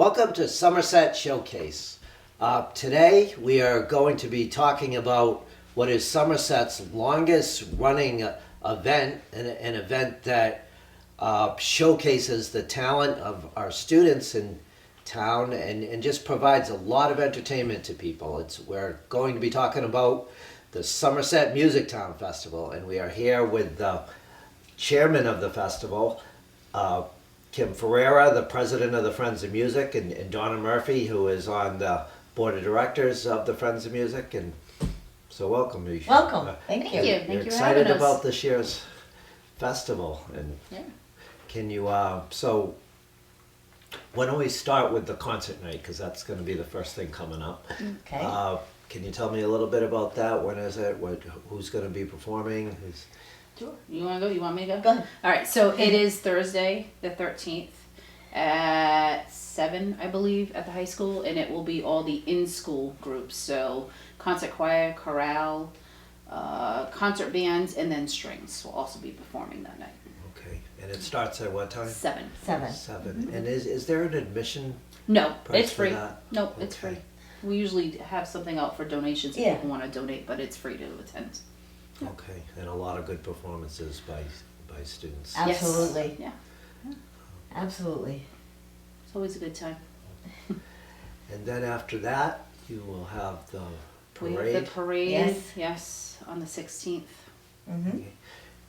Welcome to Somerset Showcase. Today we are going to be talking about what is Somerset's longest running event, an event that showcases the talent of our students in town and just provides a lot of entertainment to people. We're going to be talking about the Somerset Musictown Festival, and we are here with the chairman of the festival, Kim Ferreira, the president of the Friends of Music, and Donna Murphy, who is on the board of directors of the Friends of Music. And so welcome. Welcome. Thank you. You're Thank you excited for having us. about this year's festival. And Yeah. can you, so why don't we start with the concert night, because that's going to be the first thing coming up. Okay. Can you tell me a little bit about that? When is it? Who's going to be performing? Sure. You want to go? You want me to go? Go ahead. All right. So it is Thursday, the 13th, at 7, I believe, at the high school, and it will be all the in-school groups. So concert choir, chorale, concert bands, and then strings will also be performing that night. Okay. And it starts at what time? 7. 7. 7. And is there an admission No, price it's for free. that? No, it's Okay. free. We usually have something out for donations if Yeah. people want to donate, but it's free to attend. Okay, and a lot of good performances by students. Yes. Absolutely. Yeah. Absolutely. It's always a good time. And then after that, you will have the We have parade. the parade, Yes. yes, on the 16th. Mm-hmm. Okay.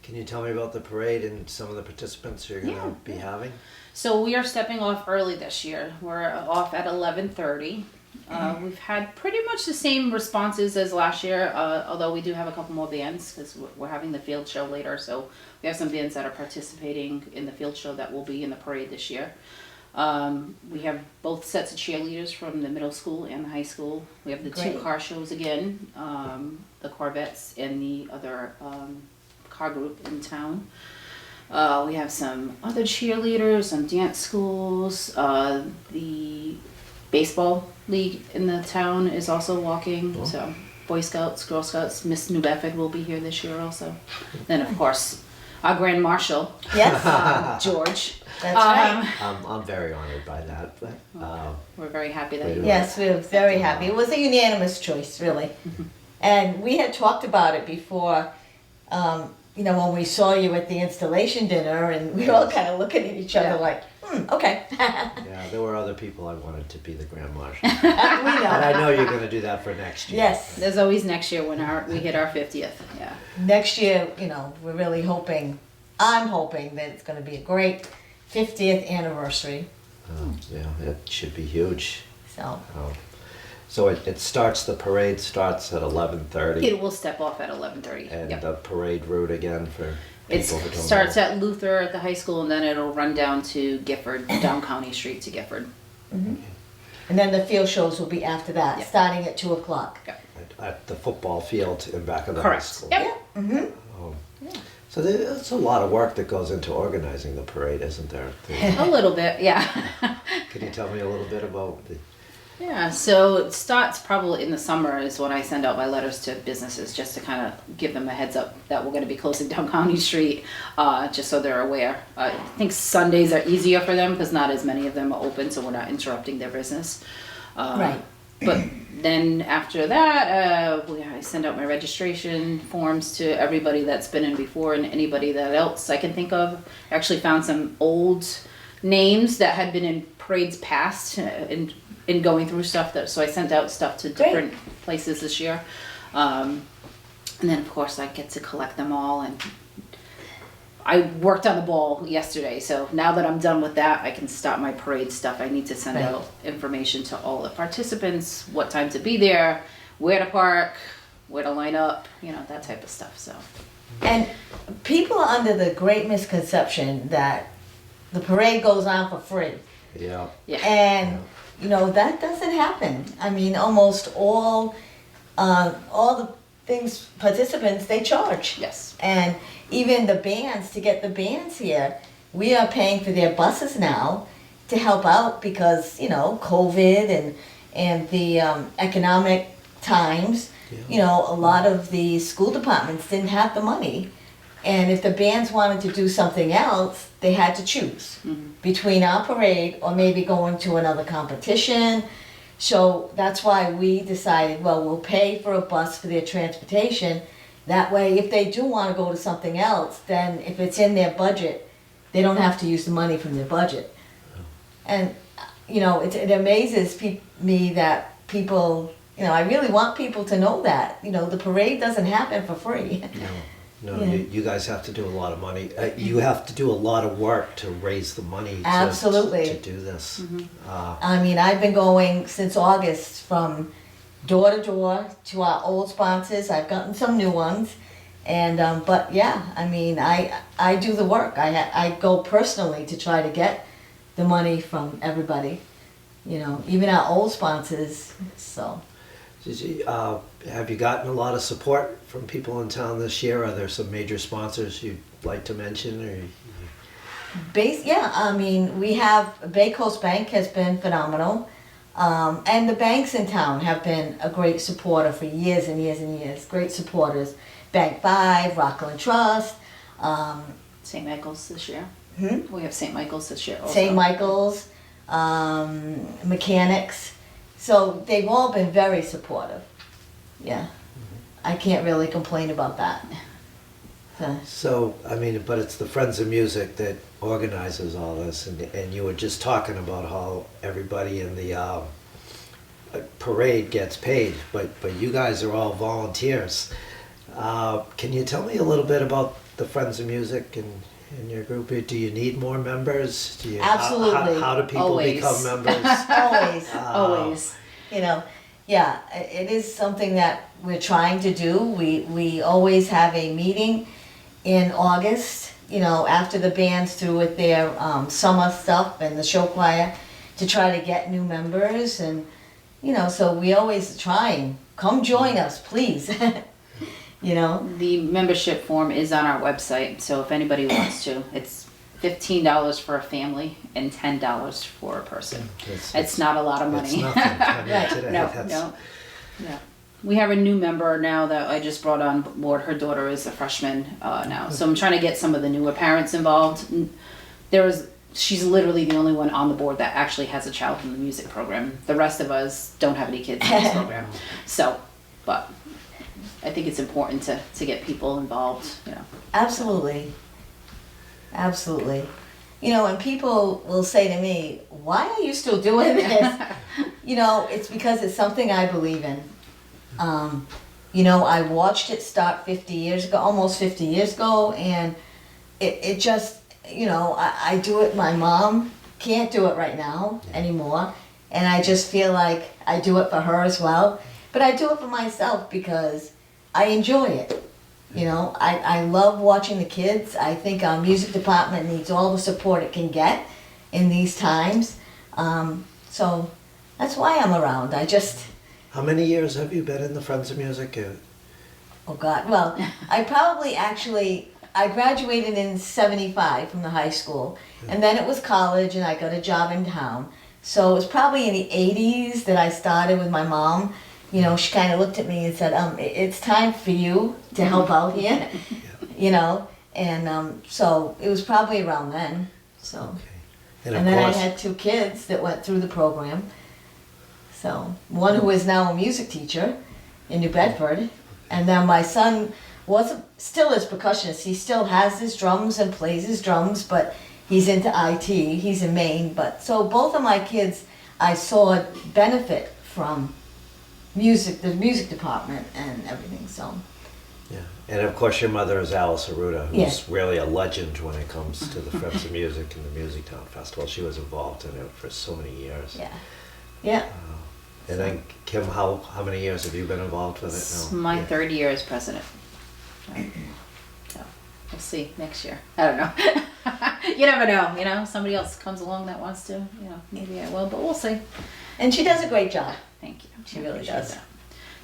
Can you tell me about the parade and some of the participants you're going to be having? So we are stepping off early this year. We're off at 11:30. We've had pretty much the same responses as last year, although we do have a couple more bands because we're having the field show later. So we have some bands that are participating in the field show that will be in the parade this year. We have both sets of cheerleaders from the middle school and the high school. We have the two Great. car shows again, the Corvettes and the other car group in town. We have some other cheerleaders, some dance schools. The baseball league in the town is also walking. Oh. So Boy Scouts, Girl Scouts, Miss New Bedford will be here this year also. Then of course our Grand Marshal, Yes, George. that's right. I'm very honored by that. But, We're very happy that Great. you Yes, we were very happy. It was a unanimous choice, really. And we had talked about it before, when we saw you at the installation dinner, and we were all kind of looking at each other Yeah. like, okay. yeah, there were other people I wanted to be the Grand Marshal. We And I know. know you're going to do that for next year. Yes. There's always next year when we hit our 50th. Yeah. Next year, we're really hoping, I'm hoping that it's going to be a great 50th anniversary. Yeah, it should be huge. So, So it starts, the parade starts at 11:30. It will step off at 11:30. And Yep. the parade route again for It people who don't starts know. at Luther at the high school, and then it'll run down to Gifford, down County Street to Gifford. and then the field shows will be after that, Yeah. starting at 2:00. At the football field in back of the Correct. high school. Yep. Oh. So there's a lot of work that goes into organizing the parade, isn't there? A little bit, yeah. Can you tell me a little bit about the... Yeah, so it starts probably in the summer is when I send out my letters to businesses just to kind of give them a heads up that we're going to be closing down County Street, just so they're aware. I think Sundays are easier for them because not as many of them are open, so we're not interrupting their business. Right. But then after that, I send out my registration forms to everybody that's been in before and anybody that else I can think of. I actually found some old names that had been in parades past in going through stuff so I sent out stuff to different places this year. And then of course I get to collect them all, and I worked on the ball yesterday, so now that I'm done with that, I can start my parade stuff. I need to send Right. out information to all the participants, what time to be there, where to park, where to line up, that type of stuff. So And people are under the great misconception that the parade goes on for free. Yeah. yeah, And, that doesn't happen. I mean, almost all the participants, they charge. yes, And even the bands, to get the bands here, we are paying for their buses now to help out because, COVID and the economic times, Yeah. a lot of the school departments didn't have the money And if the bands wanted to do something else, they had to choose between our parade or maybe going to another competition. So that's why we decided, well, we'll pay for a bus for their transportation. That way, if they do want to go to something else, then if it's in their budget, they don't have to use the money from their budget. And, you know, it amazes me that people, you know, I really want people to know that, you know, the parade doesn't happen for free. No, Yeah. you guys have to do a lot of money. You have to do a lot of work to raise the money Absolutely. to do this. I mean, I've been going since August from door to door to our old sponsors. I've gotten some new ones. And, but yeah, I mean, I do the work. I go personally to try to get the money from everybody, you know, even our old sponsors, so. Have you gotten a lot of support from people in town this year? Are there some major sponsors you'd like to mention? Yeah, I mean, we have, Bay Coast Bank has been phenomenal. And the banks in town have been a great supporter for years and years and years. Great supporters. Bank 5, Rockland Trust. St. Michael's this year. Hmm? We have St. Michael's this year also. St. Michael's, Mechanics. So they've all been very supportive. Yeah. I can't really complain about that. So, I mean, but it's the Friends of Music that organizes all this, and you were just talking about how everybody in the parade gets paid, but you guys are all volunteers. Can you tell me a little bit about the Friends of Music and your group? Do you need more members? Absolutely. How do people Always. become members? Always. Always. You know, yeah, it is something that we're trying to do. We always have a meeting in August, you know, after the band's through with their summer stuff and the show choir, to try to get new members. And, you know, so we always try and come join us, please. You know? The membership form is on our website, so if anybody wants to, it's $15 for a family and $10 for a person. It's not a lot of money. It's nothing. I mean, Right. today, No, that's- no. Yeah. We have a new member now that I just brought on board. Her daughter is a freshman now. So I'm trying to get some of the newer parents involved. She's literally the only one on the board that actually has a child in the music program. The rest of us don't have any kids in this program. So, but I think it's important to get people involved, you know. Absolutely. Absolutely. You know, and people will say to me, why are you still doing this? You know, it's because it's something I believe in. You know, I watched it start 50 years ago, almost 50 years ago, and it just, you know, I do it. My mom can't do it right now anymore, and I just feel like I do it for her as well. But I do it for myself because I enjoy it. You know, I love watching the kids. I think our music department needs all the support it can get in these times. So that's why I'm around. How many years have you been in the Friends of Music? Oh God, well, I graduated in 75 from the high school, and then it was college and I got a job in town. So it was probably in the 80s that I started with my mom. You know, she kind of looked at me and said, it's time for you to help out here, you know, and so it was probably around then, so. Okay. And then I had 2 kids that went through the program. So, one who is now a music teacher in New Bedford, and then my son still is percussionist. He still has his drums and plays his drums, but he's into IT. He's in Maine, but so both of my kids I saw benefit from music, the music department and everything. So. Yeah, and of course your mother is Alice Aruda, who's Yes. really a legend when it comes to the Friends of Music and the Musictown Festival. She was involved in it for so many years. Yeah. Yeah. And then Kim, how many years have you been involved with It's it now? my third year as president. So we'll see next year. I don't know. You never know, you know, somebody else comes along that wants to, you know, maybe I will, but we'll see. And she does a great job. Thank you. She really Appreciate does. that.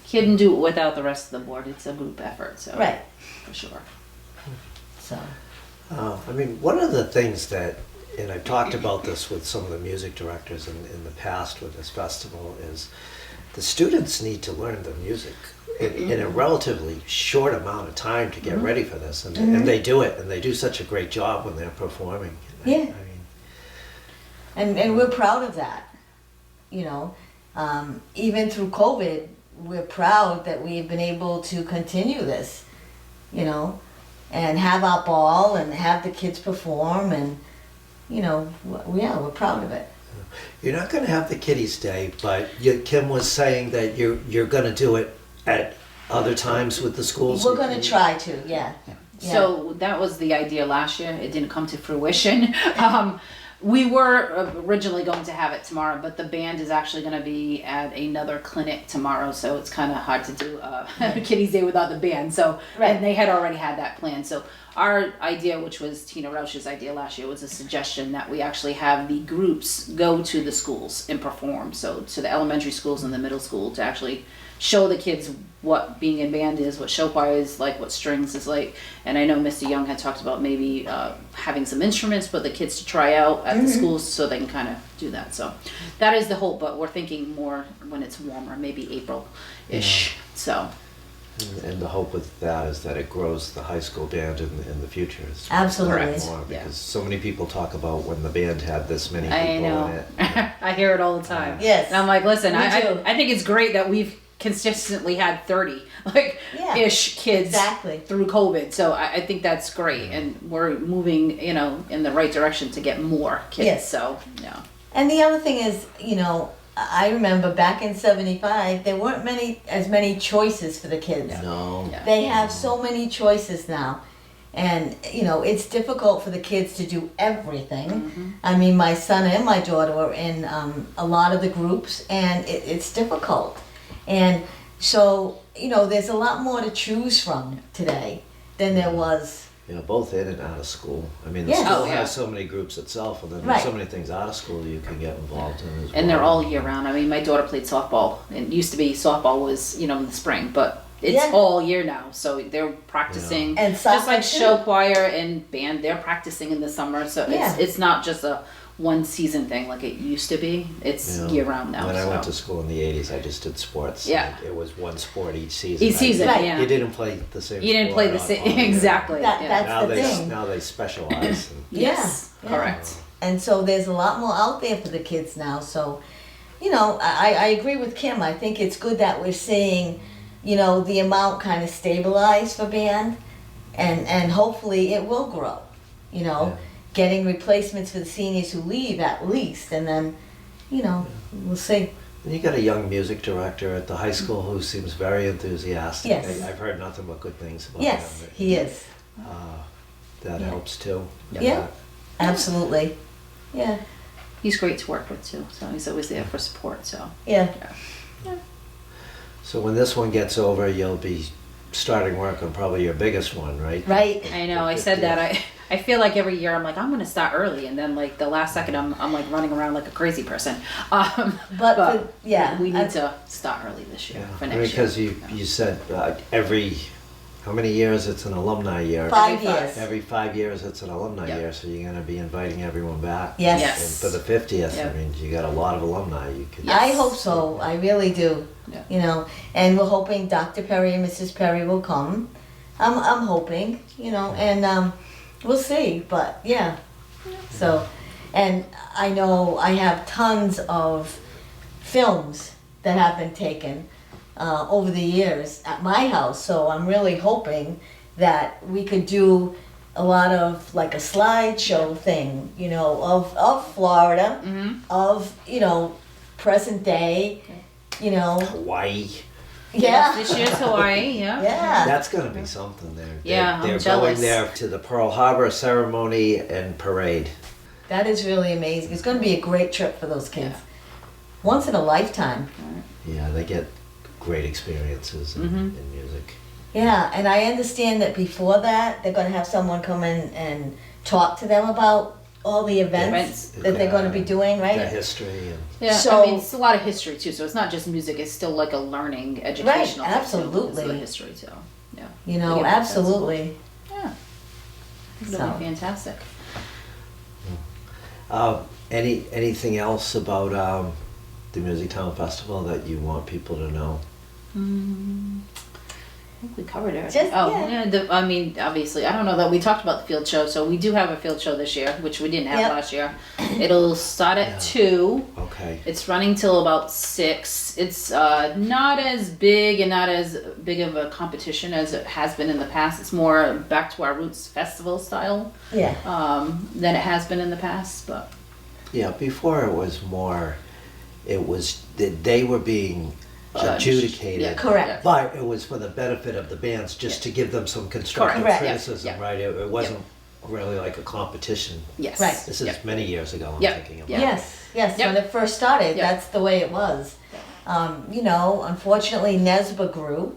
Couldn't do it without the rest of the board. It's a group effort, so. Right. For sure. So. I mean, one of the things that, and I've talked about this with some of the music directors in the past with this festival, is the students need to learn the music. in a relatively short amount of time to get ready for this, and they do it, and they do such a great job when they're performing. Yeah. I mean, And we're proud of that, you know. Even through COVID, we're proud that we've been able to continue this, you know, and have our ball and have the kids perform, and, you know, yeah, we're proud of it. you're not going to have the Kiddies Day, but Kim was saying that you're going to do it at other times with the schools. We're going to try to, yeah. So that was the idea last year. It didn't come to fruition. We were originally going to have it tomorrow, but the band is actually going to be at another clinic tomorrow, so it's kind of hard to do Kiddies Day without the band. So, Right. and they had already had that plan. So our idea, which was Tina Rausch's idea last year, was a suggestion that we actually have the groups go to the schools and perform. So to the elementary schools and the middle school to actually show the kids what being in band is, what show choir is like, what strings is like. And I know Mr. Young had talked about maybe having some instruments for the kids to try out at the schools so they can kind of do that. So that is the hope, but we're thinking more when it's warmer, maybe April-ish. So. And the hope with that is that it grows the high school band in the future. It's Absolutely. Correct. more, Yeah. because so many people talk about when the band had this many I people know. in it. I hear it all the time. Yes. And I'm like, listen, Me too. I think it's great that we've consistently had 30 Yeah. ish kids Exactly. through COVID. So I think that's great, and we're moving, you know, in the right direction to get more kids. Yes. So yeah. And the other thing is, you know, I remember back in '75, there weren't as many choices for the kids. No. Yeah. They have so many choices now. And, you know, it's difficult for the kids to do everything. I mean, my son and my daughter were in a lot of the groups, and it's difficult. And so, you know, there's a lot more to choose from today than there was. You know, both in and out of school. I mean, the Yes. school Oh, yeah. has so many groups itself, and then Right. there's so many things out of school you can get involved in as well. And they're all year round. I mean, my daughter played softball. It used to be softball was, you know, in the spring, but it's Yeah. all year now. So they're practicing. And just soccer, like too. show choir and band, they're practicing in the summer. So Yeah. it's not just a one season thing like it used to be. It's You know, year round now. When I so. went to school in the 80s, I just did sports. Yeah. and it was one sport each season. Each season, Right. yeah. You didn't play the same You didn't play the sport same all year. exactly. That- yeah. that's- Now the they thing. now they specialize. And, Yes, Yeah. correct. And so there's a lot more out there for the kids now. So, you know, I agree with Kim. I think it's good that we're seeing, you know, the amount kind of stabilize for band, and hopefully it will grow, you know, Yeah. getting replacements for the seniors who leave at least, and then, you know, we'll see. And you got a young music director at the high school who seems very enthusiastic. Yes. I've heard nothing but good things about Yes, him. he is. That Yeah. helps too. Yeah. Absolutely. Yeah. He's great to work with too. So he's always there for support. So Yeah. So when this one gets over, you'll be starting work on probably your biggest one, right? Right. I know. I said that. I feel like every year I'm like I'm gonna start early, and then like the last second I'm like running around like a crazy person. But yeah, we I- need to start early this year for I mean, next because year. you said every, how many years it's an alumni year? 5 Every five. years. Every 5 years it's an alumni Yep. year, so you're going to be inviting everyone back. Yes. Yes. And for the 50th, Yep. I mean, you got a lot of alumni. You could. Yes. I hope so. I really do. Yeah. You know, and we're hoping Dr. Perry and Mrs. Perry will come. I'm hoping, you know, and we'll see. But yeah. So, and I know I have tons of films that have been taken over the years at my house. So I'm really hoping that we could do a lot of like a slideshow thing, you know, of Florida, of, you know, present day, you know. Hawaii. Yeah. This year's Hawaii. Yeah. Yeah. That's going to be something there. Yeah, they're I'm jealous. going there to the Pearl Harbor ceremony and parade. That is really amazing. It's going to be a great trip for those kids. Yeah. Once in a lifetime. Yeah, they get great experiences in music. Yeah, and I understand that before that, they're going to have someone come in and talk to them about all the events that they're going to be doing, The right? history and Yeah, So- I mean, it's a lot of history too. So it's not just music; it's still like a learning, educational. thing, too. absolutely. It's the history too. Yeah. You know, Yeah, that's- absolutely. Yeah. It'll So. be fantastic. anything else about the Musictown Festival that you want people to know? covered everything. I mean, obviously, I don't know that we talked about the field show. So we do have a field show this year, which we didn't have last year. It'll start at 2. Okay. It's running till about 6. It's not as big and not as big of a competition as it has been in the past. It's more back to our roots festival style than it has been in the past. But yeah, before it was more, it was that they were being Judged. adjudicated. Yeah, correct. But it was for the benefit of the bands, just to give them some constructive Correct. criticism, Yeah. right? It wasn't really like a competition. yes, Right. This is many years ago, I'm Yep. thinking of. Yeah. Yes, Yep. when it first started, Yep. that's the way it was. You know, unfortunately, NESBA grew,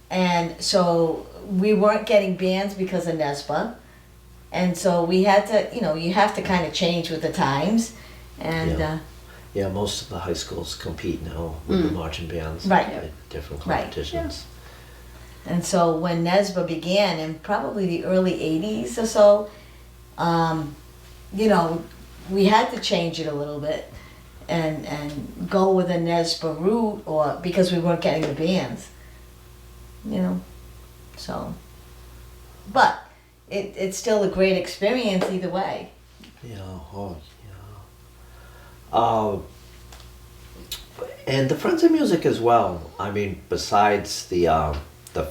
and so we weren't getting bands because of NESBA, and so we had to, you know, you have to kind of change with the times, and Yeah. Yeah, most of the high schools compete now with the marching bands Right. at different Right. competitions. and so when NESBA began in probably the early '80s or so, you know, we had to change it a little bit and go with a NESBA route, or because we weren't getting the bands, you know, so. But it's still a great experience either way. Yeah, and the Friends of Music as well. I mean, besides the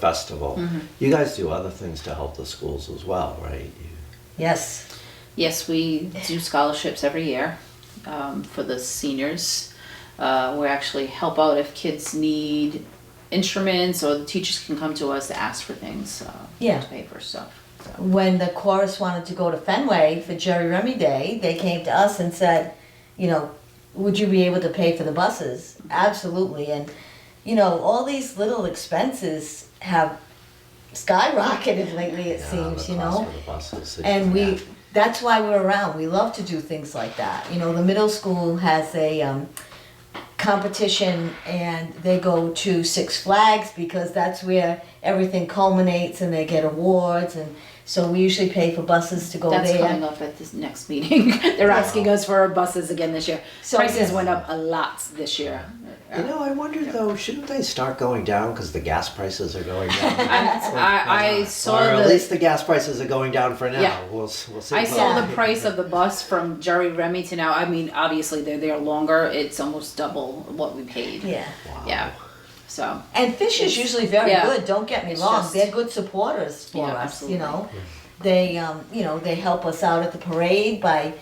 festival, you guys do other things to help the schools as well, right? Yes. Yes, we do scholarships every year for the seniors. We actually help out if kids need instruments, or the teachers can come to us to ask for things Yeah. to pay for stuff. So. When the chorus wanted to go to Fenway for Jerry Remy Day, they came to us and said, you know, would you be able to pay for the buses? Absolutely. And, you know, all these little expenses have skyrocketed lately, it seems, the you cost know. for the buses, And that's why we're around. We love to do things like that. You know, the middle school has a competition, and they go to Six Flags because that's where everything culminates, and they get awards, and so we usually pay for buses to go That's there. coming up at this next meeting. They're asking us for our buses again this year. So, Prices yes. went up a lot this year. You know, I wonder though, shouldn't they start going down because the gas prices are going down? I saw or at the least the gas prices are going down for now. Yeah. We'll see. I saw Yeah. the price of the bus from Jerry Remy to now. I mean, obviously they're there longer. It's almost double what we paid. Yeah. Wow. Yeah. So And Fish is usually very Yeah. good, don't get me It's wrong. just- They're good supporters for Yeah, us, absolutely. you know. They, you know, they help us out at the parade by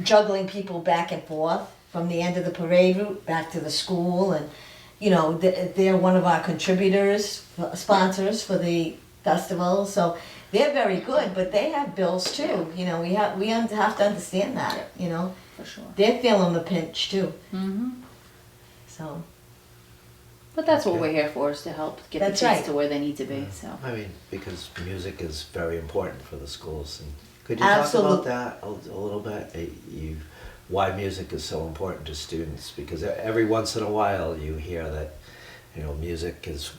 juggling people back and forth from the end of the parade route back to the school. And, you know, they're one of our contributors, sponsors for the festival. So they're very good, but they have bills too. You know, we have to understand that, you know. for sure. They're feeling the pinch too, hmm so. But that's what Okay. we're here for, is to help get That's the kids right. to where they need to be. So I mean, because music is very important for the schools. And could you talk about that a little bit? Why music is so important to students? Because every once in a while you hear that, you know, music is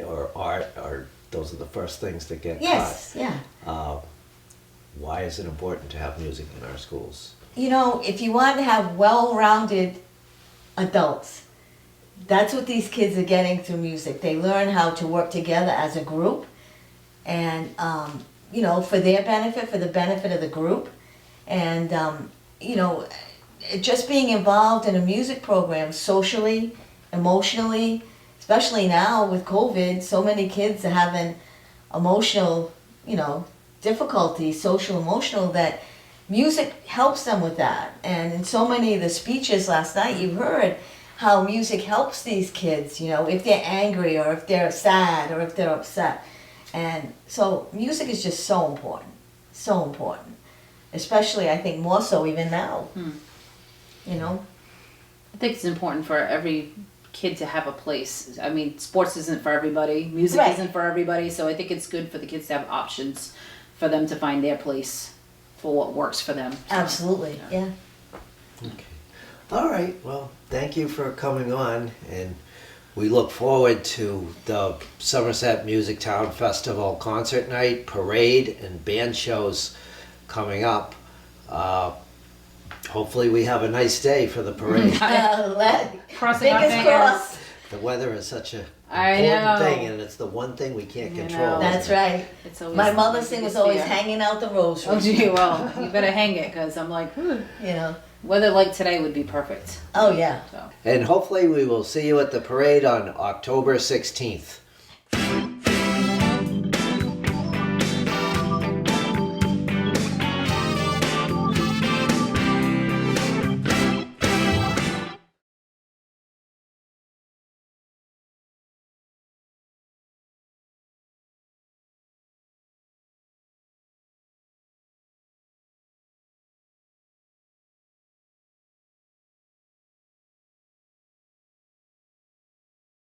or art are those are the first things that get Yes, yeah. cut. Why is it important to have music in our schools? You know, if you want to have well-rounded adults, that's what these kids are getting through music. They learn how to work together as a group, and you know, for their benefit, for the benefit of the group, and you know, just being involved in a music program socially, emotionally, especially now with COVID, so many kids are having emotional, you know, difficulties, social emotional, that music helps them with that. And in so many of the speeches last night, you heard how music helps these kids, you know, if they're angry or if they're sad or if they're upset. And so music is just so important, especially I think more so even now, you know. I think it's important for every kid to have a place. I mean, sports isn't for everybody. Music Right. isn't for everybody. So I think it's good for the kids to have options for them to find their place for what works for them. Absolutely, yeah. Okay. All right. Well, thank you for coming on, and we look forward to the Somerset Musictown Festival concert night, parade, and band shows coming up. Hopefully we have a nice day for the parade. Crossing our Fingers fingers. crossed. The weather is such a I important know. thing, and it's the one thing we can't You control. know. That's isn't it? right. It's always My mother's the thing was biggest always fear. hanging out the rosary. Oh, gee, well, you better hang it because I'm like, You know. weather like today would be perfect. Oh yeah. So. And hopefully we will see you at the parade on October 16th.